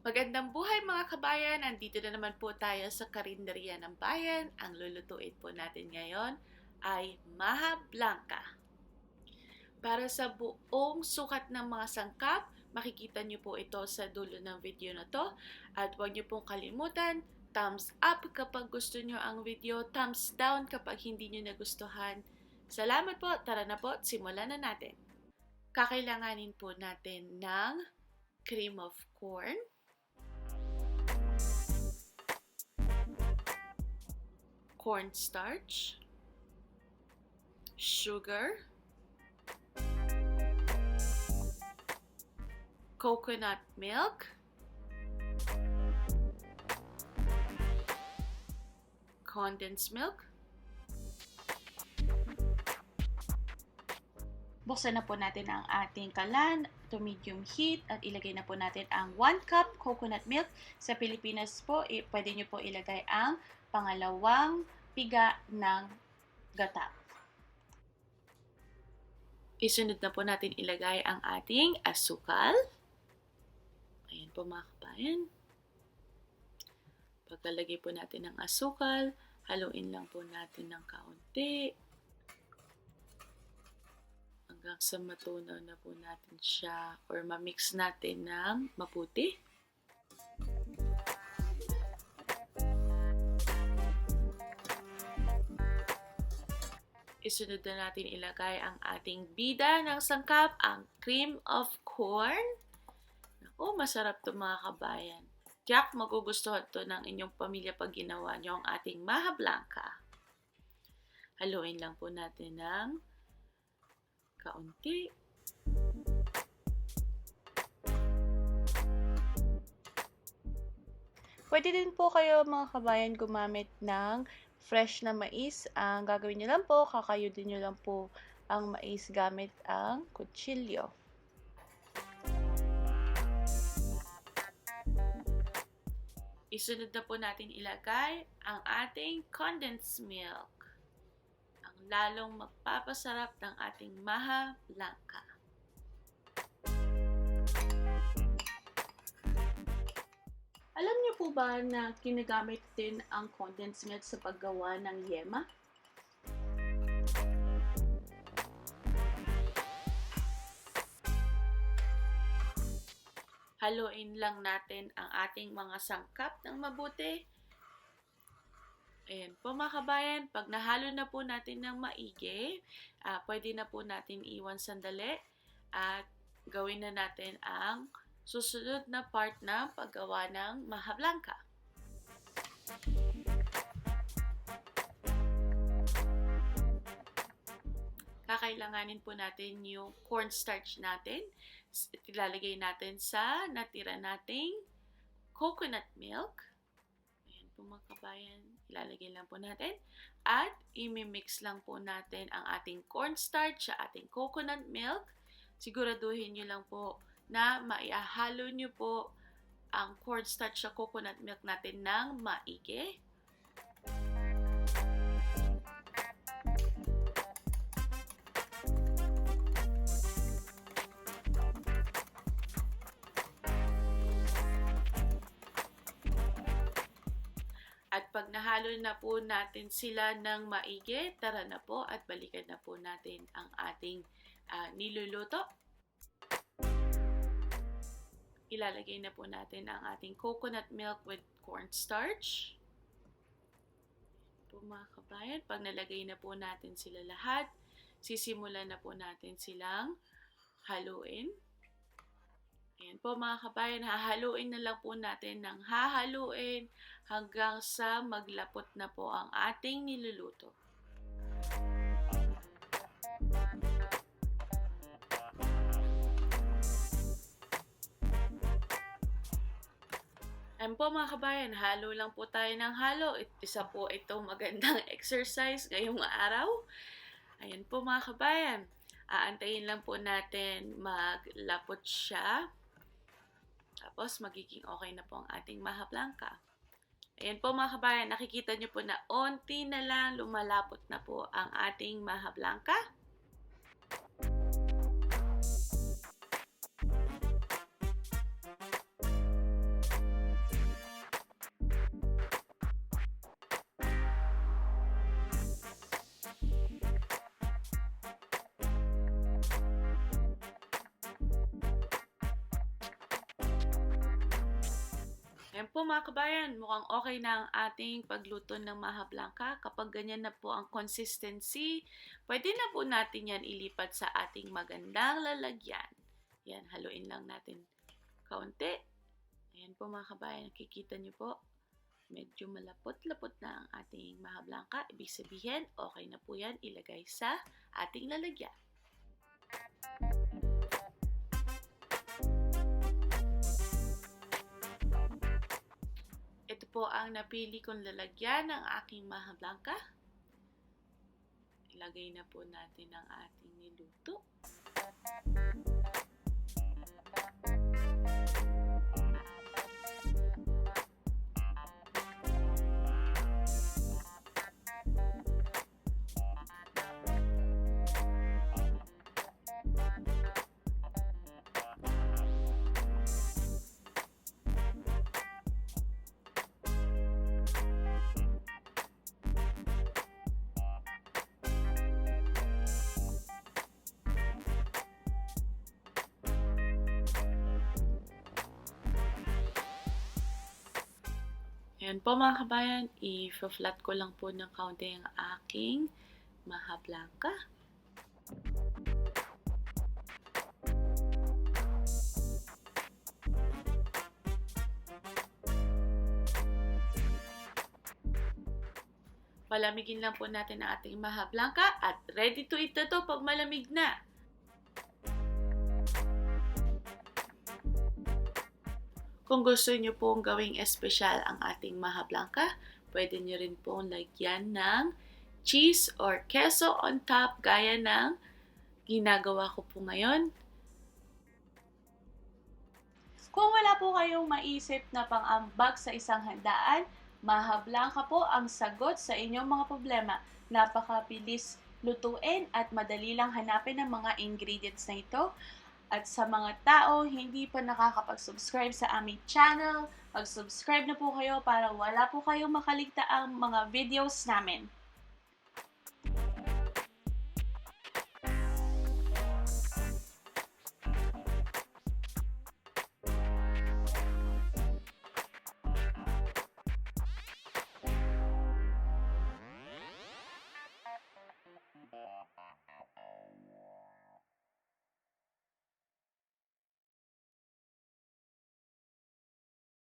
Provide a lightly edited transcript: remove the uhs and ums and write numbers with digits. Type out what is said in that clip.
Magandang buhay mga kabayan! Nandito na naman po tayo sa Karinderya ng Bayan. Ang lulutuin po natin ngayon ay maha blanca. Para sa buong sukat ng mga sangkap, makikita niyo po ito sa dulo ng video na to. At huwag niyo pong kalimutan, thumbs up kapag gusto niyo ang video, thumbs down kapag hindi niyo nagustuhan. Salamat po! Tara na po, simulan na natin. Kakailanganin po natin ng cream of corn, cornstarch, sugar, coconut milk, condensed milk. Buksan na po natin ang ating kalan to medium heat at ilagay na po natin ang 1 cup coconut milk. Sa Pilipinas po, pwede nyo po ilagay ang pangalawang piga ng gata. Isunod na po natin ilagay ang ating asukal. Ayan po mga kabayan. Pagkalagay po natin ng asukal, haluin lang po natin ng kaunti. Hanggang sa matunaw na po natin siya or ma-mix natin ng mabuti. Isunod na natin ilagay ang ating bida ng sangkap, ang cream of corn. Naku, masarap to mga kabayan. Tiyak magugustuhan to ng inyong pamilya pag ginawa nyo ang ating maha blanca. Haluin lang po natin ng kaunti. Pwede din po kayo mga kabayan gumamit ng fresh na mais. Ang gagawin nyo lang po, kakayudin nyo lang po ang mais gamit ang kutsilyo. Isunod na po natin ilagay ang ating condensed milk. Lalong magpapasarap ng ating maha blanca. Alam niyo po ba na ginagamit din ang condensed milk sa paggawa ng yema? Haluin lang natin ang ating mga sangkap ng mabuti. Ayan po mga kabayan, pag nahalo na po natin ng maigi, pwede na po natin iwan sandali at gawin na natin ang susunod na part ng paggawa ng maha blanca. Kakailanganin po natin yung cornstarch natin. Ilalagay natin sa natira nating coconut milk. Po mga kabayan, ilalagay lang po natin at imimix lang po natin ang ating cornstarch sa ating coconut milk. Siguraduhin nyo lang po na maihalo nyo po ang cornstarch sa coconut milk natin ng maigi. At pag nahalo na po natin sila ng maigi, tara na po at balikan na po natin ang ating niluluto. Ilalagay na po natin ang ating coconut milk with cornstarch. Po mga kabayan, pag nalagay na po natin sila lahat, sisimulan na po natin silang haluin. Ayan po mga kabayan, hahaluin na lang po natin ng hahaluin hanggang sa maglapot na po ang ating niluluto. Ayan po mga kabayan, halo lang po tayo ng halo. Isa po itong magandang exercise ngayong araw. Ayan po mga kabayan, aantayin lang po natin maglapot siya. Tapos, magiging okay na po ang ating maha blanca. Ayan po mga kabayan, nakikita nyo po na onti na lang lumalapot na po ang ating maha blanca. Ayan po mga kabayan, mukhang okay na ang ating pagluto ng maha blanca. Kapag ganyan na po ang consistency, pwede na po natin yan ilipat sa ating magandang lalagyan. Yan, haluin lang natin kaunti. Ayan po mga kabayan, nakikita niyo po, medyo malapot-lapot na ang ating maha blanca. Ibig sabihin, okay na po yan ilagay sa ating lalagyan. Ito po ang napili kong lalagyan ng aking maha blanca. Ilagay na po natin ang ating niluto. Ayan po mga kabayan, i-flat ko lang po ng kaunti ang aking maha blanca. Palamigin lang po natin ang ating maha blanca at ready to eat na to pag malamig na. Kung gusto niyo pong gawing espesyal ang ating maha blanca, pwede niyo rin pong lagyan ng cheese or queso on top gaya ng ginagawa ko po ngayon. Kung wala po kayong maisip na pang-ambag sa isang handaan, maha blanca po ang sagot sa inyong mga problema. Napakabilis lutuin at madali lang hanapin ang mga ingredients na ito. At sa mga tao hindi pa nakakapag-subscribe sa aming channel, mag-subscribe na po kayo para wala po kayong makaligtaang mga videos namin.